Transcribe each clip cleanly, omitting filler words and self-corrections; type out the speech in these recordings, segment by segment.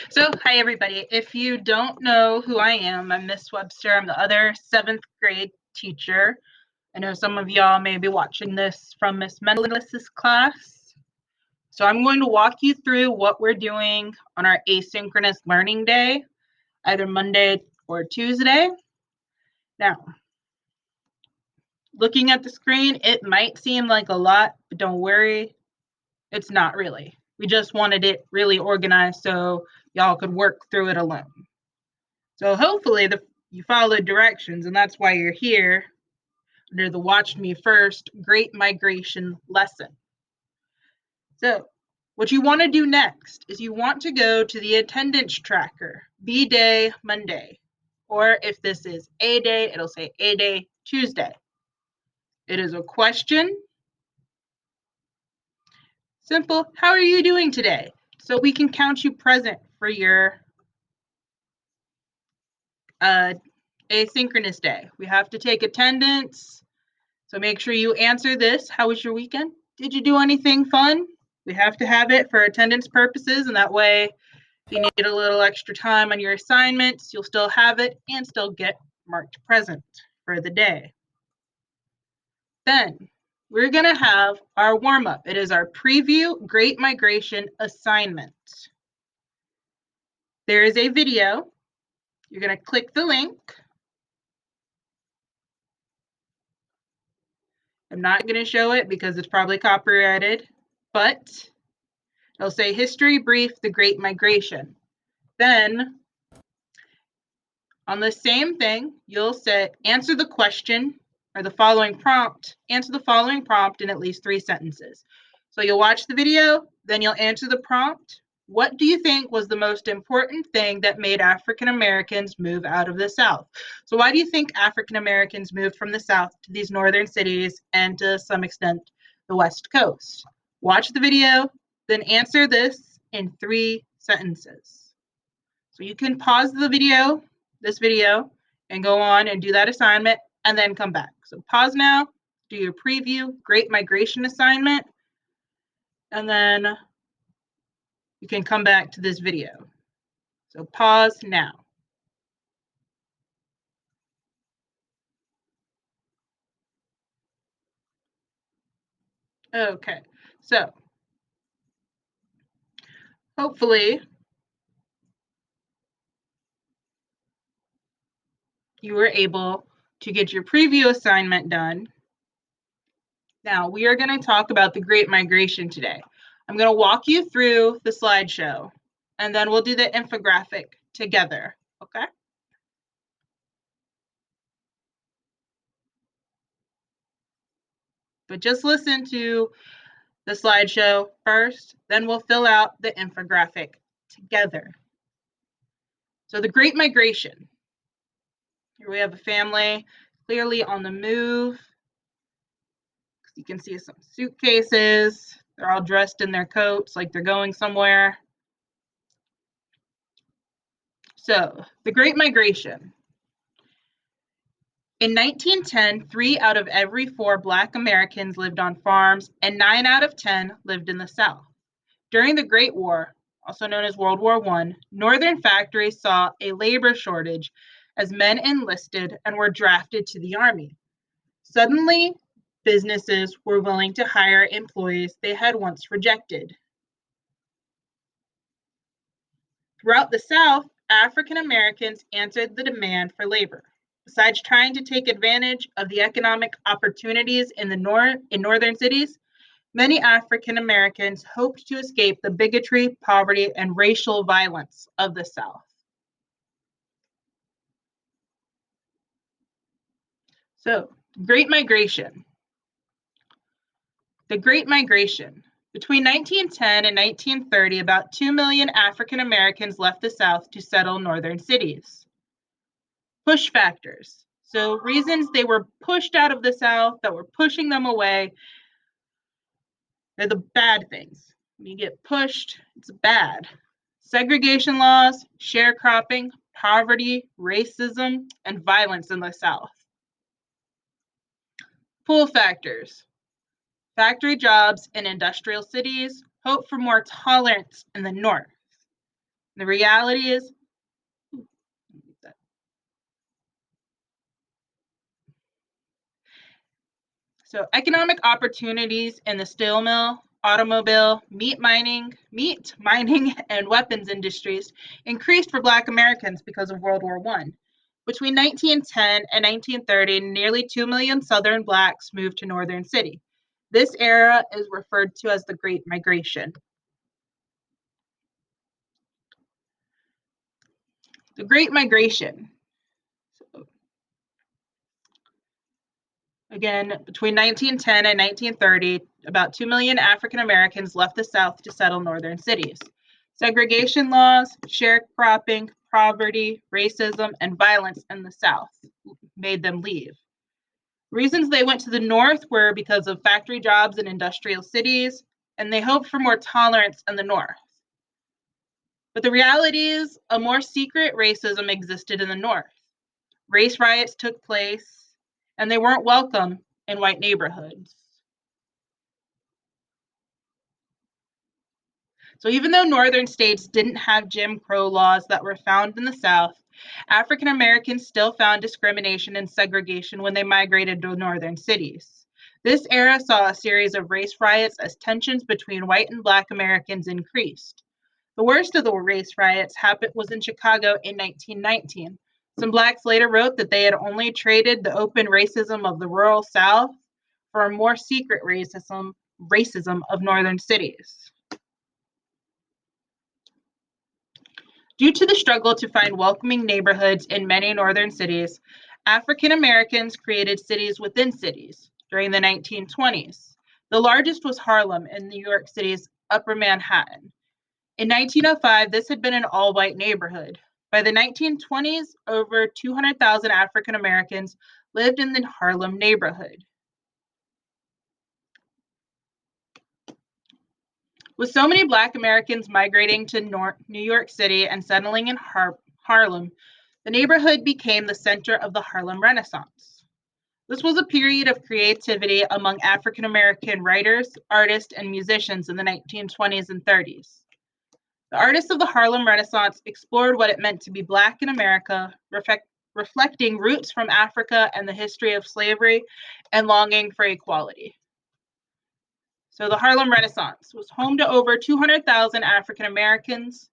So, hi everybody. If you don't know who I am, I'm Miss Webster. I'm the other 7th grade teacher. I know some of y'all may be watching this from Miss Mendelis's class. So I'm going to walk you through what we're doing on our asynchronous learning day, either Monday or Tuesday. Now, looking at the screen, it might seem like a lot, but don't worry, it's not really. We just wanted it really organized so y'all could work through it alone. So hopefully you follow directions, and that's why you're here under the Watch Me First Great Migration lesson. So what you want to do next is you want to go to the attendance tracker, B Day Monday, or if this is A Day, it'll say A Day Tuesday. It is a question. Simple, how are you doing today? So we can count you present for your asynchronous day. We have to take attendance. So make sure you answer this. How was your weekend? Did you do anything fun? We have to have it for attendance purposes, and that way, if you need a little extra time on your assignments, you'll still have it and still get marked present for the day. Then we're going to have our warm-up. It is our preview Great Migration assignment. There is a video. You're going to click the link. I'm not going to show it because it's probably copyrighted, but it'll say History Brief, The Great Migration. Then on the same thing, you'll say answer the question or the following prompt, answer the following prompt in at least 3 sentences. So you'll watch the video, then you'll answer the prompt. What do you think was the most important thing that made African Americans move out of the South? So why do you think African Americans moved from the South to these northern cities and to some extent the West Coast? Watch the video, then answer this in 3 sentences. So you can pause this video, and go on and do that assignment and then come back. So pause now, do your preview, Great Migration assignment, and then you can come back to this video. So pause now. Okay, so hopefully you were able to get your preview assignment done. Now we are going to talk about the Great Migration today. I'm going to walk you through the slideshow, and then we'll do the infographic together, okay? But just listen to the slideshow first, then we'll fill out the infographic together. So the Great Migration. Here we have a family clearly on the move. You can see some suitcases. They're all dressed in their coats like they're going somewhere. So the Great Migration. In 1910, 3 out of every 4 Black Americans lived on farms, and 9 out of 10 lived in the South. During the Great War, also known as World War I, northern factories saw a labor shortage as men enlisted and were drafted to the Army. Suddenly, businesses were willing to hire employees they had once rejected. Throughout the South, African Americans answered the demand for labor. Besides trying to take advantage of the economic opportunities in northern cities, many African Americans hoped to escape the bigotry, poverty, and racial violence of the South. So, Great Migration. The Great Migration. Between 1910 and 1930, about 2 million African Americans left the South to settle northern cities. Push factors. So, reasons they were pushed out of the South that were pushing them away. They're the bad things. When you get pushed, it's bad. Segregation laws, sharecropping, poverty, racism, and violence in the South. Pull factors. Factory jobs in industrial cities, hope for more tolerance in the North. The reality is, so economic opportunities in the steel mill, automobile, meat mining, and weapons industries increased for Black Americans because of World War I. Between 1910 and 1930, nearly 2 million Southern Blacks moved to Northern City. This era is referred to as the Great Migration. The Great Migration. So, again, between 1910 and 1930, about 2 million African Americans left the South to settle northern cities. Segregation laws, sharecropping, poverty, racism, and violence in the South made them leave. Reasons they went to the North were because of factory jobs in industrial cities, and they hoped for more tolerance in the North. But the reality is, a more secret racism existed in the North. Race riots took place, and they weren't welcome in white neighborhoods. So even though northern states didn't have Jim Crow laws that were found in the South, African Americans still found discrimination and segregation when they migrated to northern cities. This era saw a series of race riots as tensions between white and Black Americans increased. The worst of the race riots was in Chicago in 1919. Some Blacks later wrote that they had only traded the open racism of the rural South for a more secret racism of northern cities. Due to the struggle to find welcoming neighborhoods in many northern cities, African Americans created cities within cities during the 1920s. The largest was Harlem in New York City's Upper Manhattan. In 1905, this had been an all-white neighborhood. By the 1920s, over 200,000 African Americans lived in the Harlem neighborhood. With so many Black Americans migrating to New York City and settling in Harlem, the neighborhood became the center of the Harlem Renaissance. This was a period of creativity among African American writers, artists, and musicians in the 1920s and 30s. The artists of the Harlem Renaissance explored what it meant to be Black in America, reflecting roots from Africa and the history of slavery and longing for equality. So the Harlem Renaissance was home to over 200,000 African Americans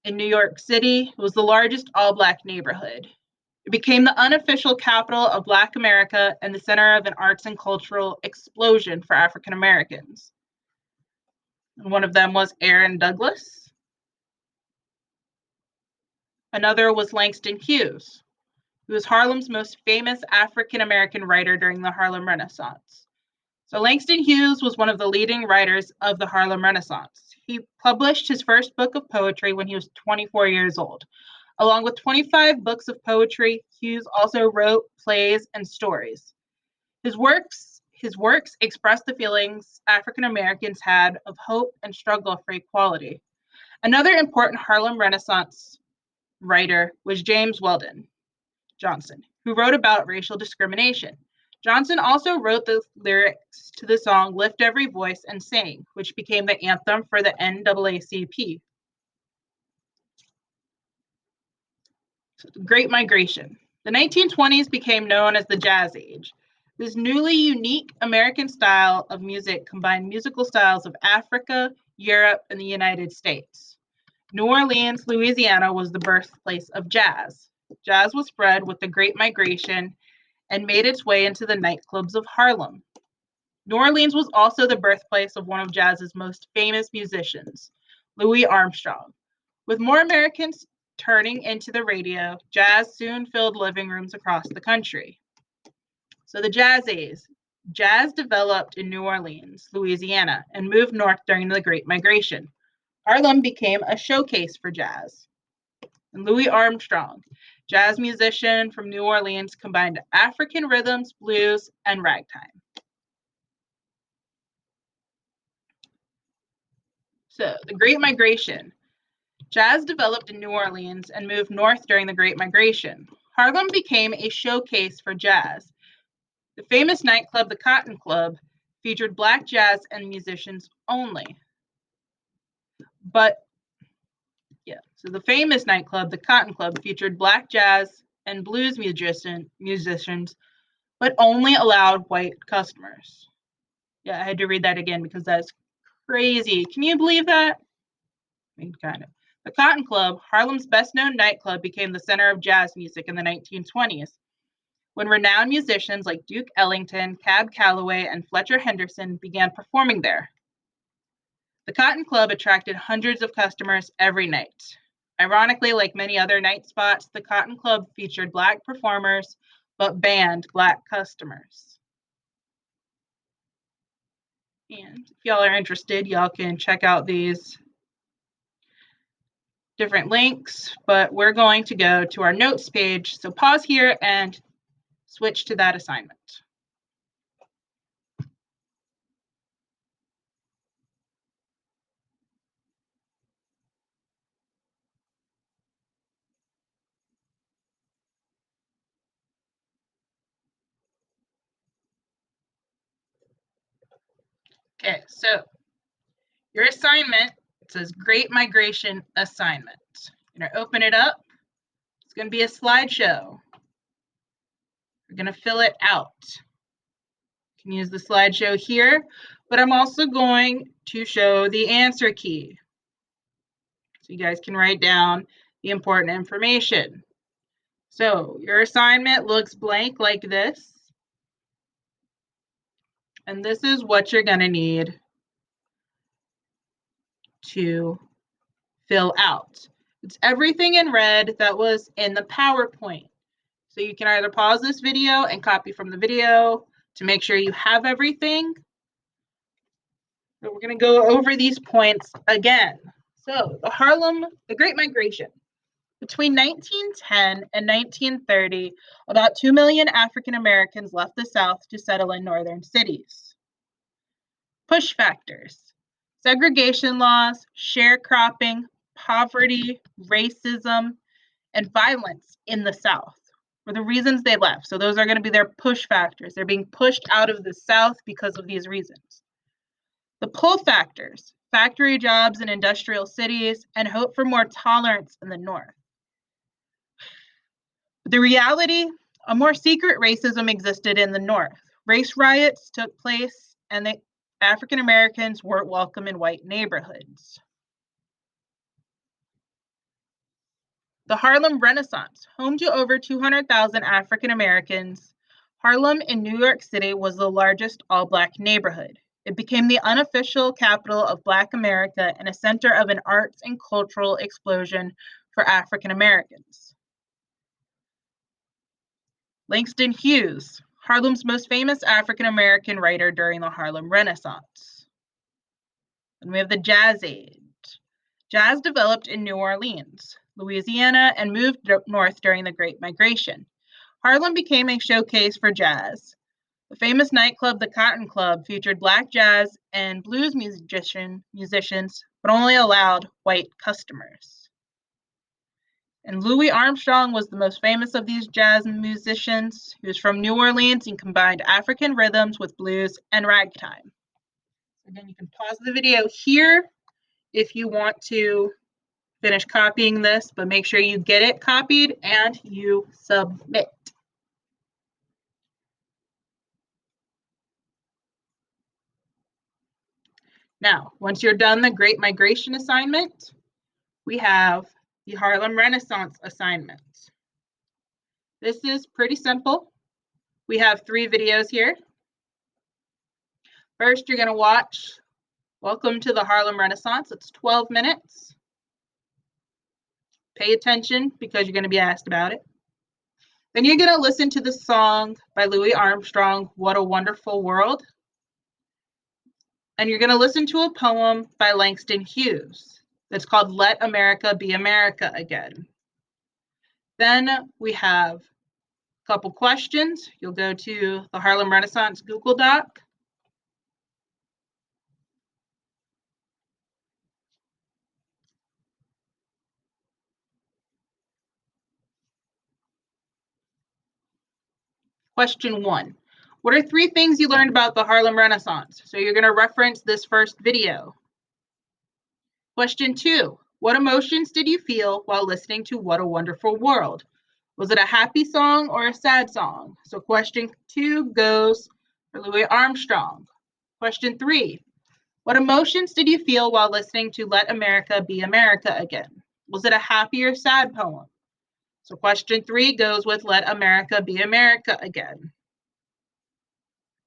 in New York City. It was the largest all-Black neighborhood. It became the unofficial capital of Black America and the center of an arts and cultural explosion for African Americans. One of them was Aaron Douglas. Another was Langston Hughes, who was Harlem's most famous African American writer during the Harlem Renaissance. So Langston Hughes was one of the leading writers of the Harlem Renaissance. He published his first book of poetry when he was 24 years old. Along with 25 books of poetry, Hughes also wrote plays and stories. His works expressed the feelings African Americans had of hope and struggle for equality. Another important Harlem Renaissance writer was James Weldon Johnson, who wrote about racial discrimination. Johnson also wrote the lyrics to the song Lift Every Voice and Sing, which became the anthem for the NAACP. So the Great Migration. The 1920s became known as the Jazz Age. This newly unique American style of music combined musical styles of Africa, Europe, and the United States. New Orleans, Louisiana was the birthplace of jazz. Jazz was spread with the Great Migration and made its way into the nightclubs of Harlem. New Orleans was also the birthplace of one of jazz's most famous musicians, Louis Armstrong. With more Americans turning into the radio, jazz soon filled living rooms across the country. So the Jazz Age. Jazz developed in New Orleans, Louisiana, and moved north during the Great Migration. Harlem became a showcase for jazz. And Louis Armstrong, jazz musician from New Orleans, combined African rhythms, blues, and ragtime. So the Great Migration. Jazz developed in New Orleans and moved north during the Great Migration. Harlem became a showcase for jazz. The famous nightclub, the Cotton Club, featured Black jazz and musicians only. But So the famous nightclub, the Cotton Club, featured black jazz and blues musicians, but only allowed white customers. Yeah, I had to read that again because that's crazy. Can you believe that? I mean, kind of. The Cotton Club, Harlem's best-known nightclub, became the center of jazz music in the 1920s, when renowned musicians like Duke Ellington, Cab Calloway, and Fletcher Henderson began performing there. The Cotton Club attracted hundreds of customers every night. Ironically, like many other night spots, the Cotton Club featured black performers, but banned black customers. And if y'all are interested, y'all can check out these different links, but we're going to go to our notes page. So pause here and switch to that assignment. Okay, so your assignment, it says Great Migration Assignment. You're gonna open it up. It's gonna be a slideshow. You're gonna fill it out. You can use the slideshow here, but I'm also going to show the answer key. So you guys can write down the important information. So your assignment looks blank like this. And this is what you're gonna need to fill out. It's everything in red that was in the PowerPoint. So you can either pause this video and copy from the video to make sure you have everything. But we're going to go over these points again. So the Great Migration. Between 1910 and 1930, about 2 million African Americans left the South to settle in northern cities. Push factors: segregation laws, sharecropping, poverty, racism, and violence in the South were the reasons they left. So those are going to be their push factors. They're being pushed out of the South because of these reasons. The pull factors: factory jobs in industrial cities and hope for more tolerance in the North. The reality: a more secret racism existed in the North. Race riots took place, and the African Americans weren't welcome in white neighborhoods. The Harlem Renaissance, home to over 200,000 African Americans, Harlem in New York City was the largest all-Black neighborhood. It became the unofficial capital of Black America and a center of an arts and cultural explosion for African Americans. Langston Hughes, Harlem's most famous African American writer during the Harlem Renaissance. And we have the Jazz Age. Jazz developed in New Orleans, Louisiana, and moved north during the Great Migration. Harlem became a showcase for jazz. The famous nightclub, the Cotton Club, featured black jazz and blues musicians, but only allowed white customers. And Louis Armstrong was the most famous of these jazz musicians. He was from New Orleans and combined African rhythms with blues and ragtime. Again, you can pause the video here if you want to finish copying this, but make sure you get it copied and you submit. Now, once you're done the Great Migration assignment, we have the Harlem Renaissance assignment. This is pretty simple. We have 3 videos here. First, you're going to watch Welcome to the Harlem Renaissance. It's 12 minutes. Pay attention because you're going to be asked about it. Then you're going to listen to the song by Louis Armstrong, What a Wonderful World. And you're going to listen to a poem by Langston Hughes that's called Let America Be America Again. Then we have a couple questions. You'll go to the Harlem Renaissance Google Doc. Question 1. What are 3 things you learned about the Harlem Renaissance? So you're going to reference this first video. Question 2. What emotions did you feel while listening to What a Wonderful World? Was it a happy song or a sad song? So question 2 goes for Louis Armstrong. Question 3, what emotions did you feel while listening to Let America Be America Again? Was it a happy or sad poem? So question 3 goes with Let America Be America Again.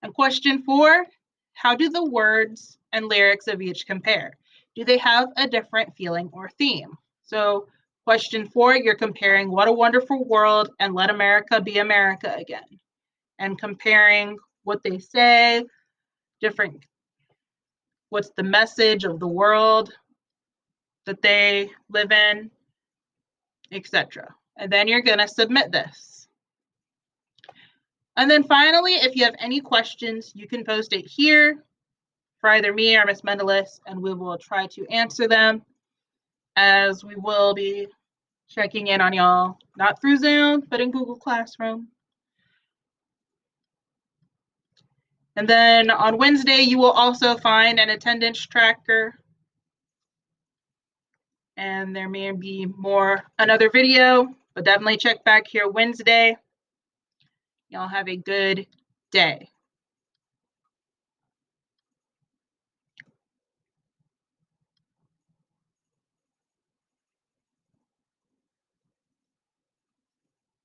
And question 4, how do the words and lyrics of each compare? Do they have a different feeling or theme? So question 4, you're comparing What a Wonderful World and Let America Be America Again, and comparing what they say, different, what's the message of the world that they live in, etc. And then you're going to submit this. And then finally, if you have any questions, you can post it here for either me or Ms. Mendelis, and we will try to answer them, as we will be checking in on y'all, not through Zoom, but in Google Classroom. And then on Wednesday, you will also find an attendance tracker, and there may be another video, but definitely check back here Wednesday. Y'all have a good day.